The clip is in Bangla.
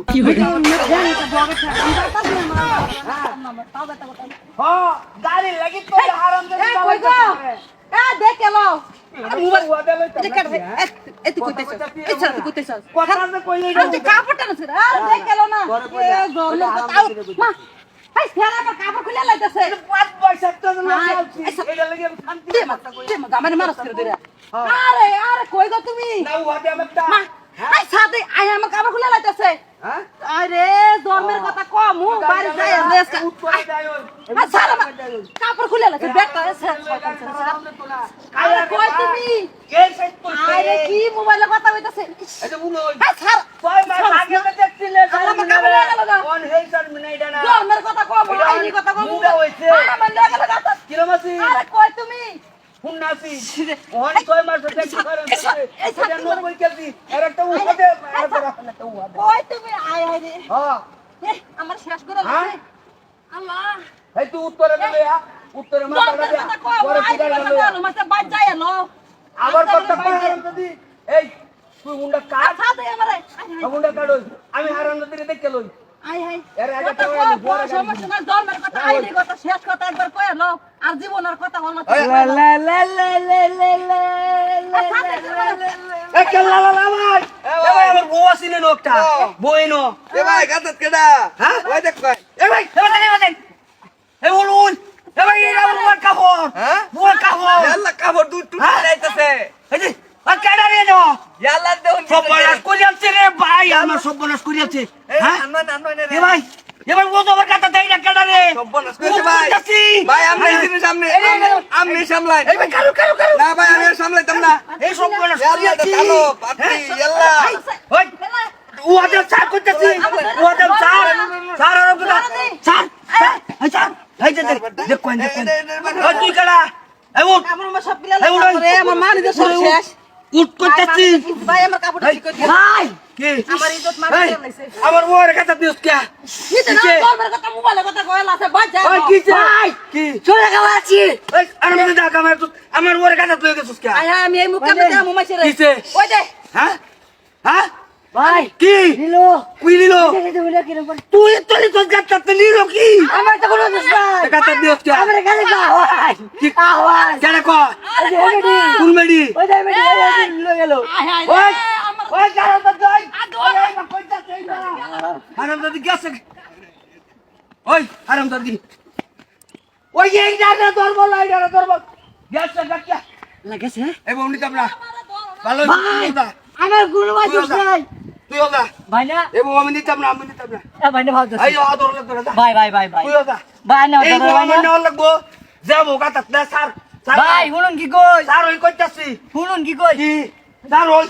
কি হইছে হ্যাঁ গাড়ি লাগি তো হারাম দে কই গো দেখ এলো মোবাইল ওয়াদা লই এত কইতেছ এছাড়া তুই কইতেছ কথা না কইলে তুই কাপড়টা না ছেড়ে আরে দেখ এলো না গরম তাও মা হাই ফেরা আমার কাপড় খুলে লাইতেছে পাঁচ পয়সা তো না চালছি এটা লাগি আমি শান্তি মারতা কই আমারে মারছ করে দিরা আরে আরে কই গো তুমি না ওয়াদা আমারটা মা আই সাথে আই আমার কাপড় খুলে লাইতেছে হ্যাঁ আরে জন্মের কথা কম হু বাড়ি যাই লেসকা আচ্ছা কাপড় খুলে লাইছে ব্যাগটা আরে কই তুমি কে সেট করছে আরে কি মোবাইলে কথা হইতাছে এটা বলো আচ্ছা কয় মাস আগে দেখছিলে আমার কাপড় লাগে গেল না কোন হেসার মিনাইডা না জন্মের কথা কম আইনি কথা কম মুডা হইছে আমার লাগে গেল কথা কিরমাসি আরে কই তুমি হুন্নাসি ওন কয় মাস দেখি করেন এটা 90 কেজি আর একটা উহাতে আর একটা উহাতে কই তুমি আয় আয় রে হ্যাঁ আমার শেষ করে লাগছে আল্লাহ এই তুই উত্তরে দেবে উত্তরে মাথা জন্মের দেবে কথা কম পরে আইনি পিটাই কথা দেবে বলো মাসে বাজ যায় না আবার কথা কয় হারাম যদি এই তুই মুন্ডা কাট সাথে আমারে মুন্ডা কাটই আমি হারাম যদি দেখে লই আই হাই এর আগে কথা তো কম বড় সমস্যা না জন্মের কথা আইনি কথা শেষ কথা একবার কই লো আর জীবনের কথা হল না এই কেলা লা লা ভাই এ ভাই আমার বউ আসিনে লোকটা বই নো এ ভাই গাতত কেডা হ্যাঁ ওই দেখ ভাই এ ভাই এ বলুন এ ভাই এটা আমার কাপড় হ্যাঁ বউর কাপড় ইয়াল্লা কাপড় দুধ টুট হ্যাঁ? যাইতাছে এই যে আর কেডা রে নো ইয়াল্লা দেউন সর্বনাশ করিয়াছে রে ভাই আমার সর্বনাশ করিয়াছে হ্যাঁ আনবান এ ভাই ও তো আমার কাটা দেই না কেডা রে সর্বনাশ কইছে ভাই করতাছি। ভাই আমি হ্যাঁ? জিনিস সামনে এই, এই, এই, আমি সামলাই এই ভাই কারু না ভাই আমি আর সামলাইতাম না এই সর্বনাশ ইয়াল্লা তো করিয়াছি কালো পাতি ইয়াল্লা ওই ওদের চার করতেছি ওদের চার চার আর কথা চার এই চার এই যে দেখ কোন ওই তুই কেডা এই উঠ আমার মা সব পিলা লাগে আমার মা নিজে সব শেষ উঠ করতেছি ভাই আমার কাপড়টা ঠিক করে দিও ভাই কি আমার ইজ্জত মার এই, দিয়ে লাইছে আমার বউয়ের কাছে দিস কে নিতে না কিসে? জন্মের কথা মোবাইলে কথা কইলা আছে বাজ যায় ওই কি ভাই কি চলে গেল আছি এই আর মনে দেখ আমার বউয়ের কাছে তুই গেছিস কে আয় আমি এই মুখে মে যাবো মাইছে রে কিসে? ওই দে হ্যাঁ হ্যাঁ ভাই কি নিলো কুই নিল দেখে বলে কি রকম তুই তুই তো গাছতে নিল কি আমার তো কোনো দোষ নাই কাছে দিস কে আমার কাছে না আওয়াজ কি আওয়াজ কেন ক কোন মেডি ওই দে মেডি লয়ে গেল ওই ওই কারণ তো যাই ওই না কইতাছে না হারাম দাদি গেছে ওই হারাম দাদি ওই এই জায়গা ধরব লাইডা ধরব গেছে গাচ্চা লাগেছে এই বমনি তোমরা ভালো ভাই আমার গুলো দোষ নাই তুই ওদা ভাই না এই বম আমি নিতাম না ভাই না ভাব দোষ এই আদর লাগবে না ভাই ভাই ভাই ভাই তুই ওদা ভাই না এই বম আমি নেওয়া লাগবো যাবো গাতা না স্যার ভাই শুনুন কি কই স্যার ওই কইতাছি শুনুন কি কই কি স্যার ওই